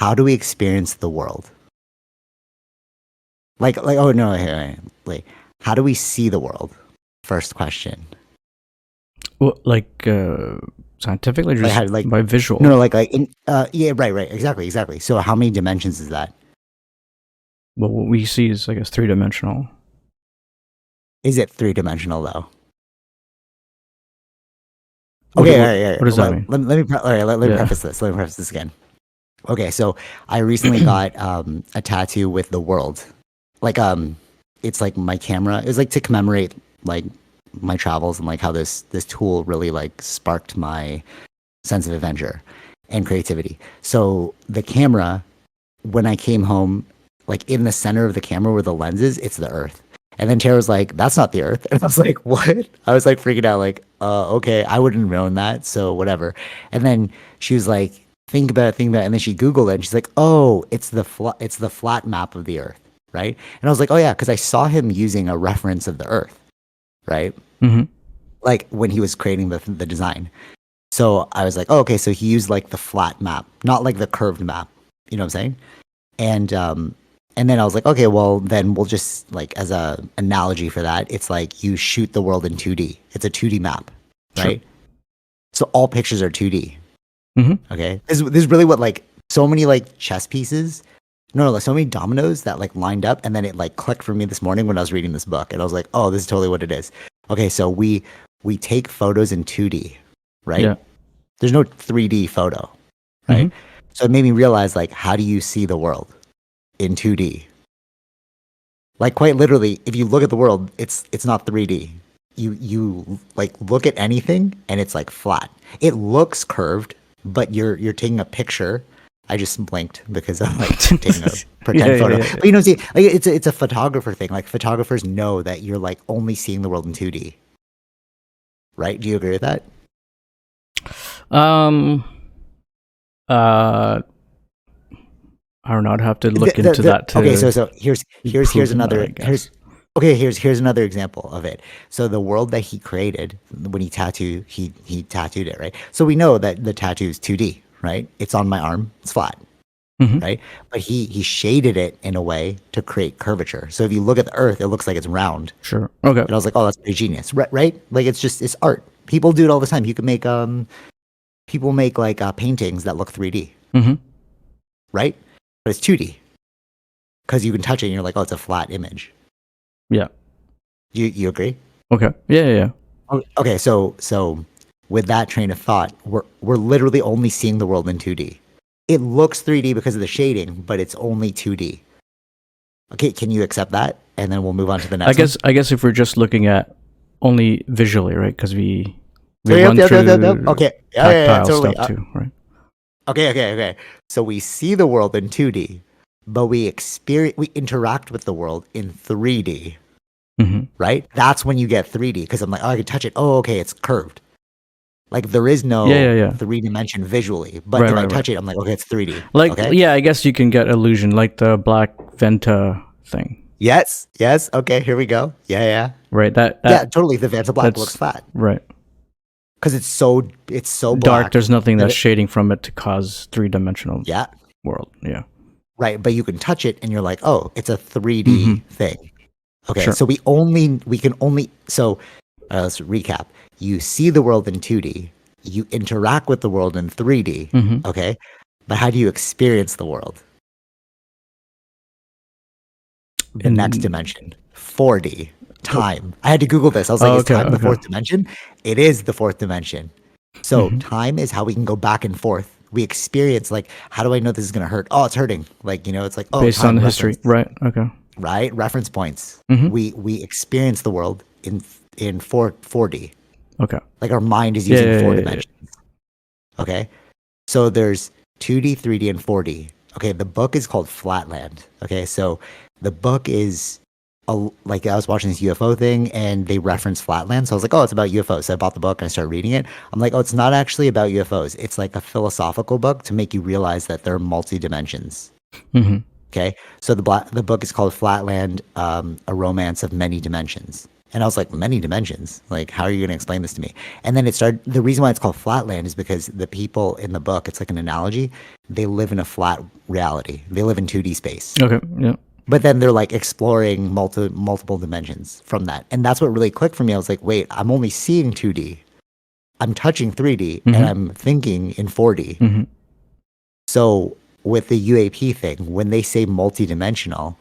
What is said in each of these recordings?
how do we experience the world? Oh no, wait. How do we see the world? First question. Well, scientifically, Like just how like by visual. no, yeah, right, exactly. So how many dimensions is that? Well, what we see is, I guess, 3-dimensional. Is it 3-dimensional though? What, Okay, what, all right. what does that mean? Let me all right. Let me Yeah. preface this. Let me preface this again. Okay, so I recently got a tattoo with the world. Like it's like my camera. It's like to commemorate like my travels and like how this tool really like sparked my sense of adventure and creativity. So the camera, when I came home, like in the center of the camera where the lens is, it's the Earth. And then Tara was like, "That's not the Earth," and I was like, "What?" I was like freaking out, like, okay, I wouldn't have known that, so whatever." And then she was like, think about it," and then she Googled it, and she's like, "Oh, it's the flat map of the Earth, right?" And I was like, "Oh yeah," because I saw him using a reference of the Earth, right? Mm-hmm. Like when he was creating the design. So I was like, "Oh, okay," so he used like the flat map, not like the curved map. You know what I'm saying? And then I was like, okay, well then we'll just like as a analogy for that, it's like you shoot the world in 2D. It's a 2D map, right? Sure. So all pictures are 2D. Mm-hmm. Okay. This is really what like so many like chess pieces. No, like so many dominoes that like lined up, and then it like clicked for me this morning when I was reading this book, and I was like, oh, this is totally what it is. Okay, so we take photos in 2D, right? Yeah. There's no 3D photo, right? Mm-hmm. So it made me realize like, how do you see the world in 2D? Like quite literally, if you look at the world, it's not 3D. You like look at anything and it's like flat. It looks curved, but you're taking a picture. I just blinked because I'm like taking a pretend photo. Yeah. But you know, see, like it's a photographer thing. Like photographers know that you're like only seeing the world in 2D. Right? Do you agree with that? I don't know. I'd have to look into that too. Okay, so here's another here's another example of it. So the world that he created when he tattooed it, right? So we know that the tattoo is 2D, right? It's on my arm, it's flat, right? But he shaded it in a way to create curvature. So if you look at the Earth, it looks like it's round. Sure. Okay. And I was like, oh, that's pretty genius, right? Like it's art. People do it all the time. You can make people make like paintings that look 3D, right? But it's 2D because you can touch it and you're like, oh, it's a flat image. Yeah. You agree? Okay. Yeah. Okay, so with that train of thought, we're literally only seeing the world in 2D. It looks 3D because of the shading, but it's only 2D. Okay, can you accept that? And then we'll move on to the next. I guess if we're just looking at only visually, right? Because we run through okay, tactile totally. stuff too, right? Okay. So we see the world in 2D, but we interact with the world in 3D, right? That's when you get 3D because I'm like, oh, I can touch it. Oh, okay, it's curved. Like there is no 3D visually, but if I touch it, I'm like, okay, it's 3D. Like, okay? Yeah, I guess you can get illusion, like the black Venta thing. Yes. Okay, here we go. Yeah. Right. That totally. The Vanta black looks flat. Right. Because it's so dark. black. There's nothing that's shading from it to cause 3-dimensional world. Yeah. Right, but you can touch it and you're like, oh, it's a 3D thing. Okay, sure. so let's recap. You see the world in 2D, you interact with the world in 3D, okay? But how do you experience the world? The next dimension, 4D. Time. I had to Google this. I was like, is time the fourth dimension? It is the fourth dimension. So time is how we can go back and forth. We experience like, how do I know this is going to hurt? Oh, it's hurting. Like, you know, it's like, oh, based on the history. Right. Okay. Right. Reference points. We experience the world in 4D. Okay. Like our mind is using 4 dimensions. Okay. So there's 2D, 3D, and 4D. Okay. The book is called Flatland. Okay. So the book is like I was watching this UFO thing and they referenced Flatland. So I was like, oh, it's about UFOs. So I bought the book and I started reading it. I'm like, oh, it's not actually about UFOs. It's like a philosophical book to make you realize that there are multi-dimensions. Okay. So the book is called Flatland, A Romance of Many Dimensions. And I was like, many dimensions? Like, how are you going to explain this to me? And then the reason why it's called Flatland is because the people in the book, it's like an analogy, they live in a flat reality. They live in 2D space. Okay. Yeah. But then they're like exploring multiple dimensions from that. And that's what really clicked for me. I was like, wait, I'm only seeing 2D. I'm touching 3D and I'm thinking in 4D. So with the UAP thing, when they say multidimensional,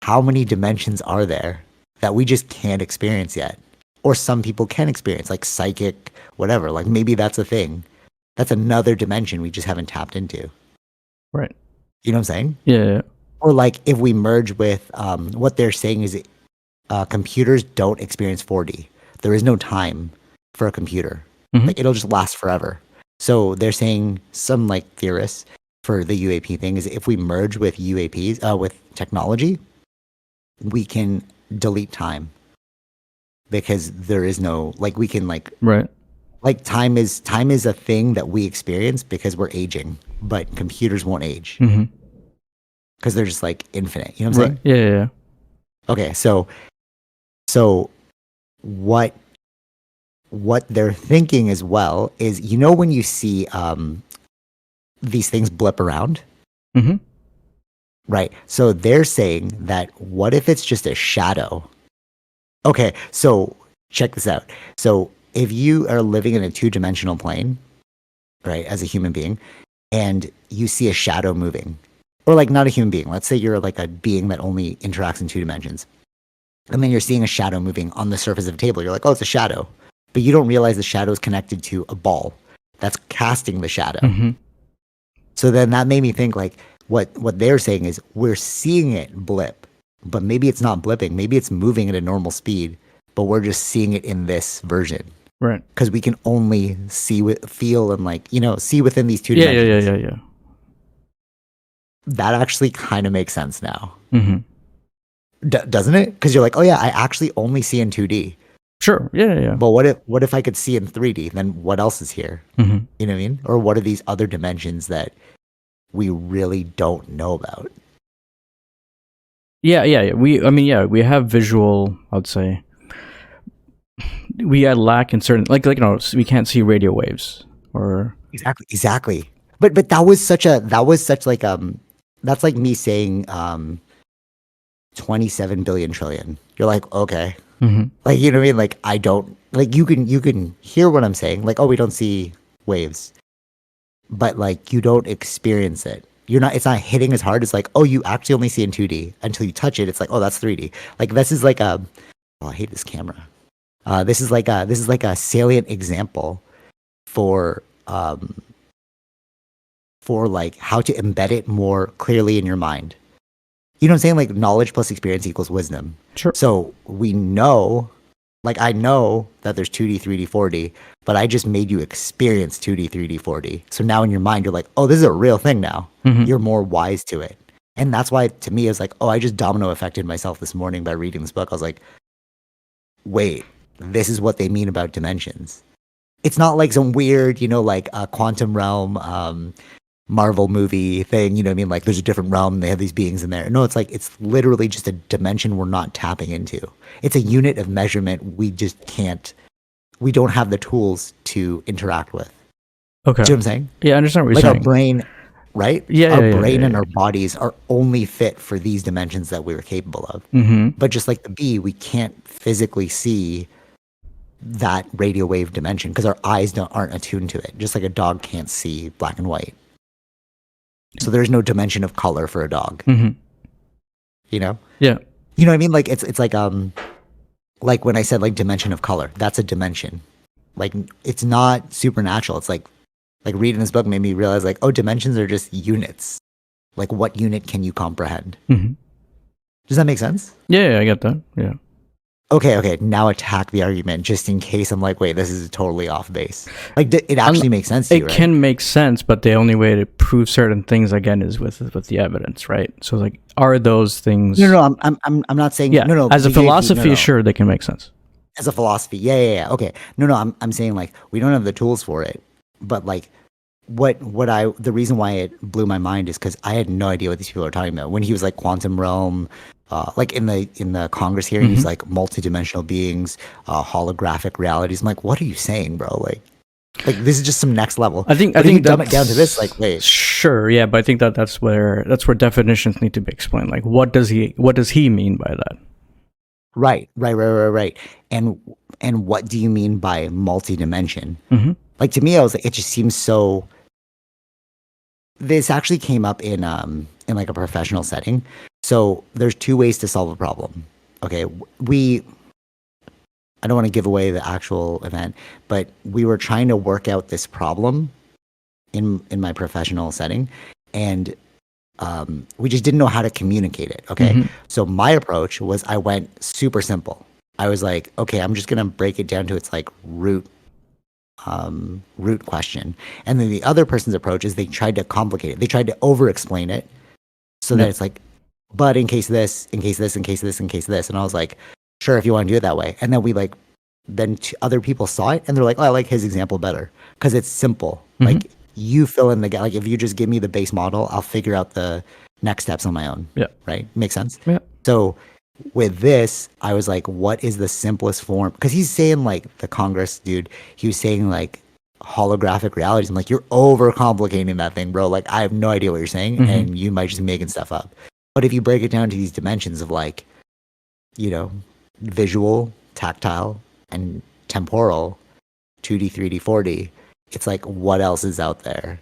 how many dimensions are there that we just can't experience yet? Or some people can experience, like psychic, whatever. Like maybe that's a thing. That's another dimension we just haven't tapped into. Right. You know what I'm saying? Yeah. Or like if we merge with what they're saying is computers don't experience 4D. There is no time for a computer. Like it'll just last forever. So they're saying, some like theorists for the UAP thing is if we merge with UAPs, with technology, we can delete time because there is no, like we can like, Right. like time is a thing that we experience because we're aging, but computers won't age because they're just like infinite. You know what I'm saying? Yeah. Okay. So what they're thinking as well is, you know, when you see these things blip around, right? So they're saying that what if it's just a shadow? Okay, so check this out. So if you are living in a 2-dimensional plane, right, as a human being, and you see a shadow moving, or like not a human being, let's say you're like a being that only interacts in 2 dimensions, and then you're seeing a shadow moving on the surface of a table, you're like, oh, it's a shadow. But you don't realize the shadow is connected to a ball that's casting the shadow. So then that made me think like what they're saying is we're seeing it blip, but maybe it's not blipping. Maybe it's moving at a normal speed, but we're just seeing it in this version. Right. Because we can only feel and like, you know, see within these 2 dimensions. Yeah. That actually kind of makes sense now. Doesn't it? Because you're like, oh yeah, I actually only see in 2D. Sure. Yeah. But what if I could see in 3D? Then what else is here? You know what I mean? Or what are these other dimensions that we really don't know about? Yeah. We have visual, I would say. We lack in certain, like you know, we can't see radio waves or Exactly. But that was such like that's like me saying 27 billion trillion. You're like, okay. Like, you know what I mean? Like, I don't, like, you can hear what I'm saying. Like, oh, we don't see waves, but like, you don't experience it. It's not hitting as hard as like, oh, you actually only see in 2D until you touch it. It's like, oh, that's 3D. Like, this is like oh, I hate this camera. This is like a salient example for like how to embed it more clearly in your mind. You know what I'm saying? Like knowledge plus experience equals wisdom. Sure. So we know, like I know that there's 2D, 3D, 4D, but I just made you experience 2D, 3D, 4D. So now in your mind, you're like, oh, this is a real thing now. You're more wise to it. And that's why to me, it's like, oh, I just domino affected myself this morning by reading this book. I was like, wait, this is what they mean about dimensions. It's not like some weird, you know, like a quantum realm, Marvel movie thing, you know what I mean? Like there's a different realm, they have these beings in there. No, it's like, it's literally just a dimension we're not tapping into. It's a unit of measurement we don't have the tools to interact with. Okay. Do you know what I'm saying? Yeah, I understand what you're like saying. Our brain, right? Yeah. Our brain and our bodies are only fit for these dimensions that we're capable of. But just like the bee, we can't physically see that radio wave dimension because our eyes aren't attuned to it. Just like a dog can't see black and white. So there's no dimension of color for a dog. You know? Yeah. You know what I mean? Like it's like when I said like dimension of color, that's a dimension. Like it's not supernatural. It's like reading this book made me realize like, oh, dimensions are just units. Like what unit can you comprehend? Does that make sense? Yeah, I get that. Yeah. Okay. Now attack the argument just in case I'm like, wait, this is totally off base. Like it actually makes sense to you, right? It can make sense, but the only way to prove certain things again is with the evidence, right? So like, are those things? No. I'm not saying. Yeah. No. As a philosophy, sure, they can make sense. As a philosophy, yeah. Okay. No. I'm saying like we don't have the tools for it, but like the reason why it blew my mind is because I had no idea what these people are talking about when he was like quantum realm, like in the Congress hearing, he's like multidimensional beings, holographic realities. I'm like, what are you saying, bro? Like this is just some next level. I think But if you dumb it that's down to this, like, wait, sure, yeah, but I think that's where definitions need to be explained. Like, what does he mean by that? right. And what do you mean by multi-dimension? Mm-hmm. Like to me, I was like, it just seems so. This actually came up in like a professional setting. So there's two ways to solve a problem. Okay, I don't want to give away the actual event, but we were trying to work out this problem in my professional setting, and we just didn't know how to communicate it. Okay, so my approach was I went super simple. I was like, okay, I'm just gonna break it down to its like root question, and then the other person's approach is they tried to complicate it. They tried to over explain it so that it's like, but in case this, in case this, in case this, in case this, and I was like, sure, if you want to do it that way. And then other people saw it and they're like, oh, I like his example better because it's simple. Like you fill in the gap. Like if you just give me the base model, I'll figure out the next steps on my own. Yeah. Right. Makes sense. Yeah. So with this, I was like, what is the simplest form? Because he's saying like the Congress dude, he was saying like holographic realities. I'm like, you're overcomplicating that thing, bro. Like I have no idea what you're saying and you might just be making stuff up. But if you break it down to these dimensions of like, visual, tactile, and temporal, 2D, 3D, 4D, it's like, what else is out there?